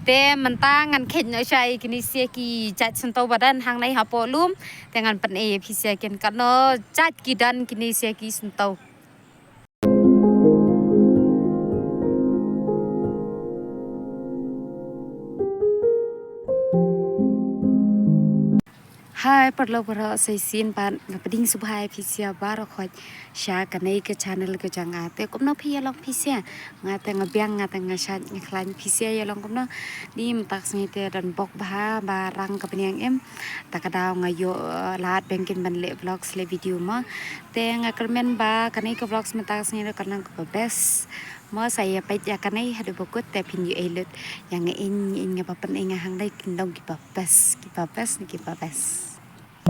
แต่มันตั้งงานเข็นเอาใจกินเสียกีจัดสันโตบัดันทางในหาปอลุ่มแต่งานปันเอพิเศษกันกันเนาะจัดกีดันกินเสียกีสันโตHai perlu saya sin pan ngepading subhai pisia baru kau sya kanai ke channel ke jangan te kum no pia long pisia ngate ngebiang ngate ngasat ngeklan pisia ya long kum no ni mentak sengite dan bok bah barang ke peniang em tak kadau ngayo lat bengkin ban le vlogs le video ma te ngakermen ba kanai ke vlogs mentak sengite kanang ke best mà sayaไปจากกันให้ดูบุกแต่พินอยู่เอลุดอย่างเองเองกับเป็นเองหางได้กินดองกิบเบสกิบเบสกิบเบสเป็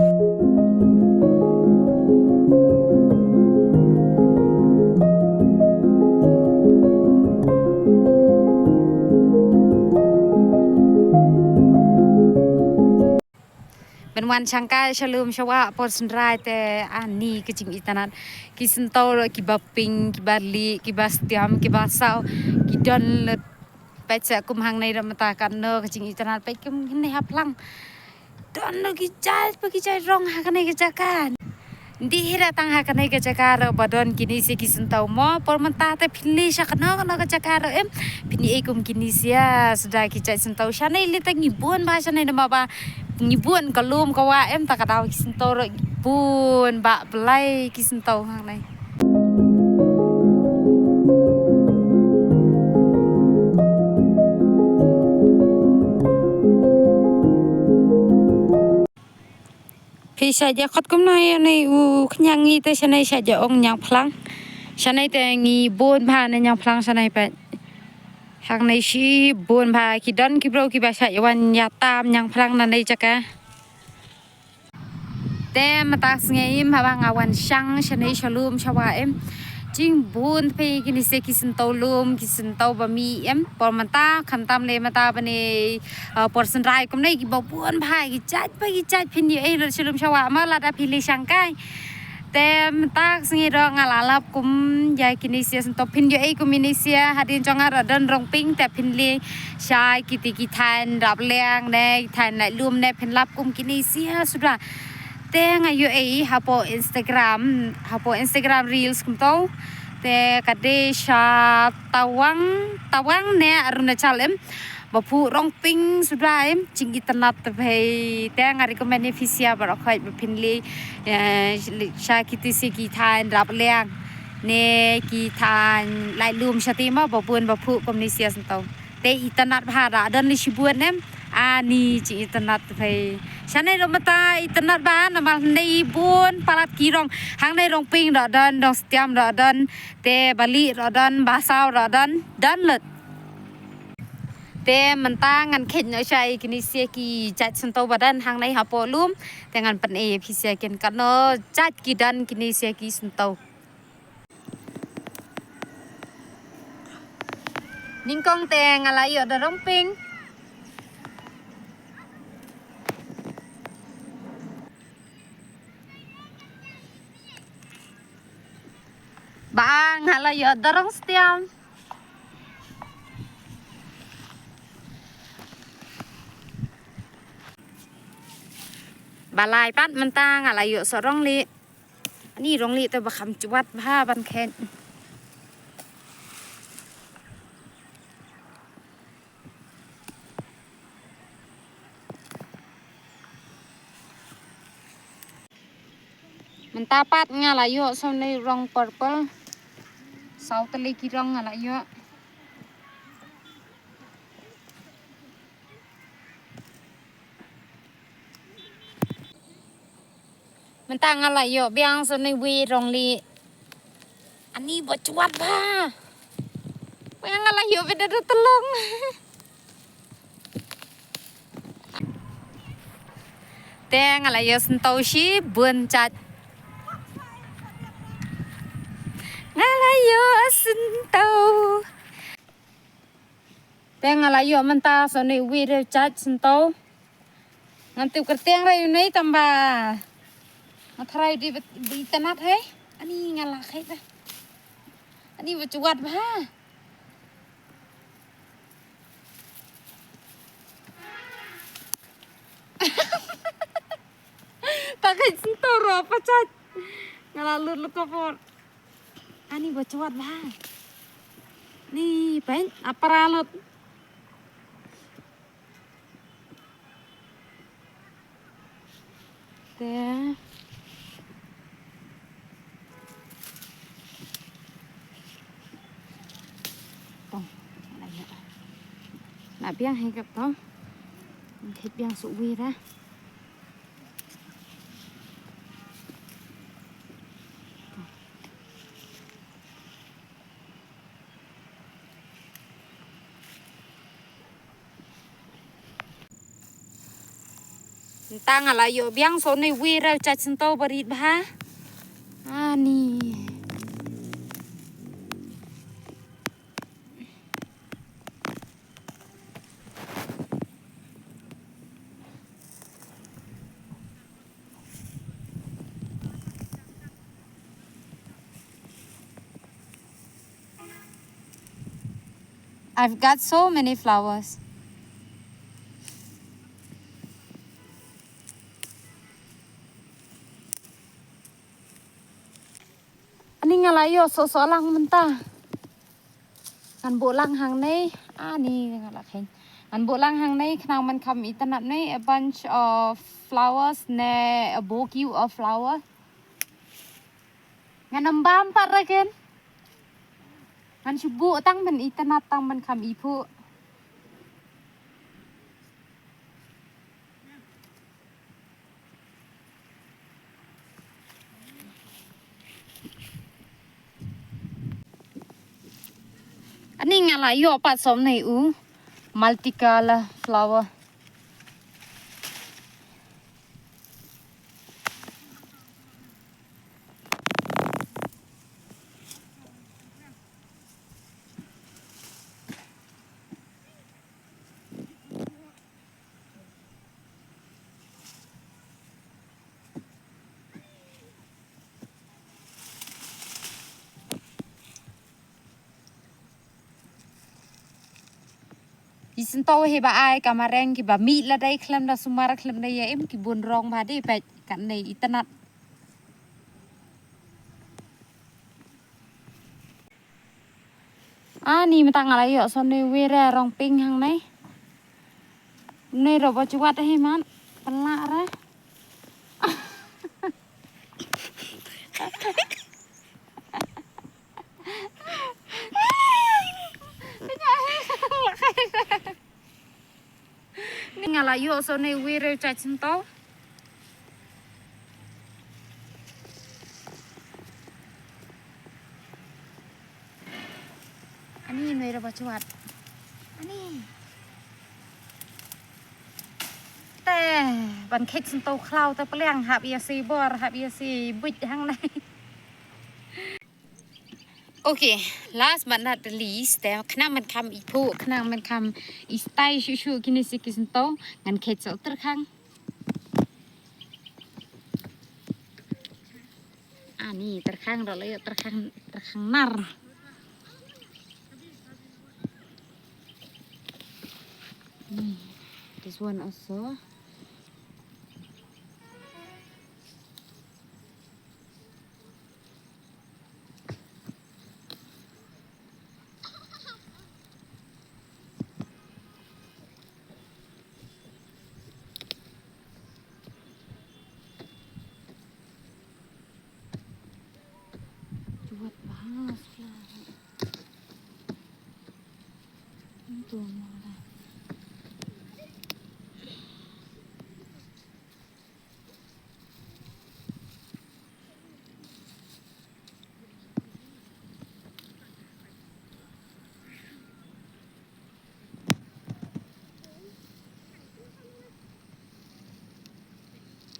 นวันช่างกายเฉลิมชวะปนสนรายแต่อันนี้ก็จริงอีตานัดกิสันโตกิบปิงกิบลีกิบสเตียมกิบสาวกิดอนไปจากกุมหังในรำตากันเนอก็จริงอีตานัดไปกุมในฮับลังดอนลกิจายไปกิจายร้องหากันในกิจการdi hira tang ha kanai ke cakar badon kini si kisun tau mo por menta te phili sakno kana ke cakar em phini ekum kini sia sudah kicai sun tau shanai le tang ngibun ba shanai nama ba ngibun kalum kawa em tak kadau kisun tau bun ba belai kisun tau hang naiพี่ชายจะขัดกุมนายในยังงี้แต่ฉันในชายจะองยังพลังฉันในแต่งี้บุญพาในยังพลังฉันในไปทางในชีบุญพาคิดดอนคิดโรคิดบาชายวันยาตามยังพลังนั่นในจักรแต่มาตักไงพาบางวันช่างฉันในชลุมชาวเอ็มจริงบุญไปกินเสกิสันโตลุมกิสันโตบะมีเอ็มปอมันตาคำตามเลยมาตาบันเอปอสันไรก็ไม่กิบบุญพายกิจัดไปกิจัดพินอยู่เอรชลุมชาวมาลาดาพิลิช่างกายแต่มันตาสิ่งรองาลาลับกุมยายกินเสียสันโตพินอยู่เอกุมินิเสียหัดินจงอาดันรองปิงแต่พินลีชายกิติกิทานรับเลี้ยงในทานในรวมในพินรับกุมกินเสียสุดละแต่ไงอยู่เอฮาโปอินสตาแกรมรีลส์กุมโตแต่กระเดชาตะวังเนี่ยอรุณจัลเอ็มบ่พูร้องปิงสุดท้ายจริงอิตนัดไปแต่งานรีคอมเมนต์ฟิเซียบรอกคอยแบบพินลีชาคิติสิกีทานรับเลี้ยงเนี่ยกีทานไล่ลุมชาติมาบ่บุญบ่พูคอมนิเซียสันโตแต่อิตนัดพาราดันลิชิบุญเนี่ยอันนี้จริงอิตนัดไปฉันในโรมาตาอิตนัดบ้านมาในบุญปารัดกีรองหางในรองปิงรอดันรองสเตียมรอดันเตบาลีรอดันบาซาวรอดันดันเลิศแต่มันตั้งงานเข็นเอาใจกินเสียกีจัดสันโตบัดันทางในหาปอลุ่มแต่งานปันเอพิเศษกันกันเนาะจัดกีดันกินเสียกีสันโตนิ่งกองแต่งอะไรอยู่เดรองปิงบางอะไรอยู่เดรองสเตียมบาลายปัดมันตั้งอะไรอยู่สร้องลีนี่ร้องลีแต่บะคำจวัดผ้าบันแคนมันตาปัดงอะไรอยู่สมัยรองเปิดเปิลเสาตะลีกี่รองอะไรอยู่มันตั้งอะไรอยู่เบียงสมัยวีรองลีอันนี้บจวัดผ้าเบียงอะไรอยู่เป็นเดือดตะลงแต่งอะไรอยู่สันโตชีบุญจัดอะไรอยู่สันโตแต่งอะไรอยู่มันตาสนิวีเรจัดสันโตงั้นติวกระเตียงอะไรอยู่ในตำบามาทายดีตนัดเฮ้อันนี้งานละใครปะอันนี้วัจวัดบ้า Toro pacat. Ngalalut lu kapot. Ani bocot bah. Nih, pain apa ralut? Teh. Tong, này là biang hay gặp tong. Thịt biang sụ vi ra. Tang là yo biang số này vi ra chặt chân tàu bari ba. Ani. I've got so many flowers. Ani ngalayo so lang menta. Kan bộ lang hàng này, ani ngala khen. Kan bộ lang hàng này khang man kam internet này a bunch of flowers ne a bouquet of flowers. Ngan bam pa ra ken. Ngan subu tang man internet tang man kam ipu. Ani ngalayo pa som này multicolor flower. Isin tau he ba ai kamareng ki ba mi la dai khlem da sumara khlem da ya em ki bun rong ba di pe kan nei internet. Ni mà tang ala yo son nei we ra rong ping hang nei. Nei ro ba chuat he man pala ra. Ni ngala yo son nei we ra cha chin tau. Ani nei ro ba chuat. Ani. Ban khách xin tàu khlau tàu pleng hạp ia si bor hạp ia si bịch hang này. Okay, last but not the least, khna man kam ipu khna man kam istai shu kini si kisin tàu ngan khách sau ter khang. Ani ter khang rồi lấy ter khang nar. This one also. Chuột bahas lah. Itu mana?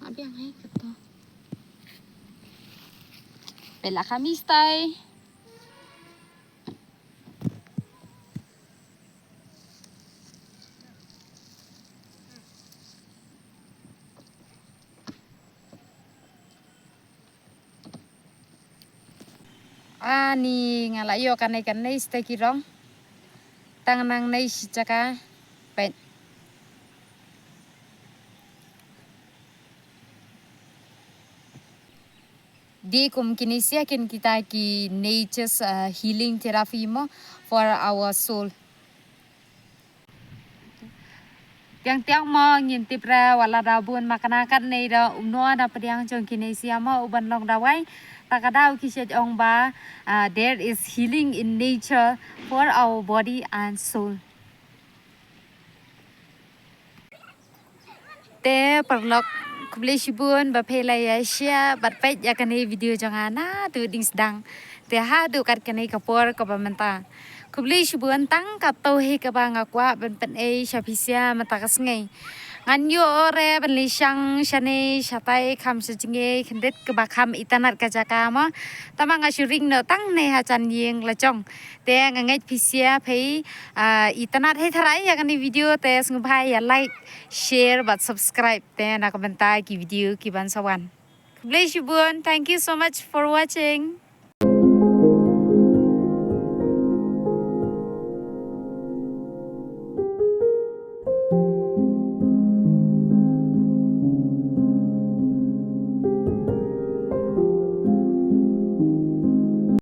Biang hai kata. Bella Khamis tay. Ni ngalayo kanai stay kirong. Tang nang nei si chaka. Pen. di kum kini sia kin kita ki nature's healing therapy mo for our soul. Yang tiang mo ngintip ra wala rabun makanakan nei da umno da padiang jong kini sia mo uban long dawai takadau kishet ong ba there is healing in nature for our body and soul. Te perlok kubli shibun ba pelai asia bat pait ya kani video jangana tu ding sedang te ha du kat kani kapor ka bamenta kubli shibun tang ka to he ka banga kwa ben pen e shapisia mata kas ngai ngan yo ore ben li shang shane shatai kham se jinge khendet ka ba kham itanat ka jaka ma tamang ashuring no tang ne ha chan yeng la chong te ngai phisia phei itanat he tharai ya kani video te sung bhai ya like share but subscribe then nak komentar ki video ki ban sawan. Bless you bun. Thank you so much for watching.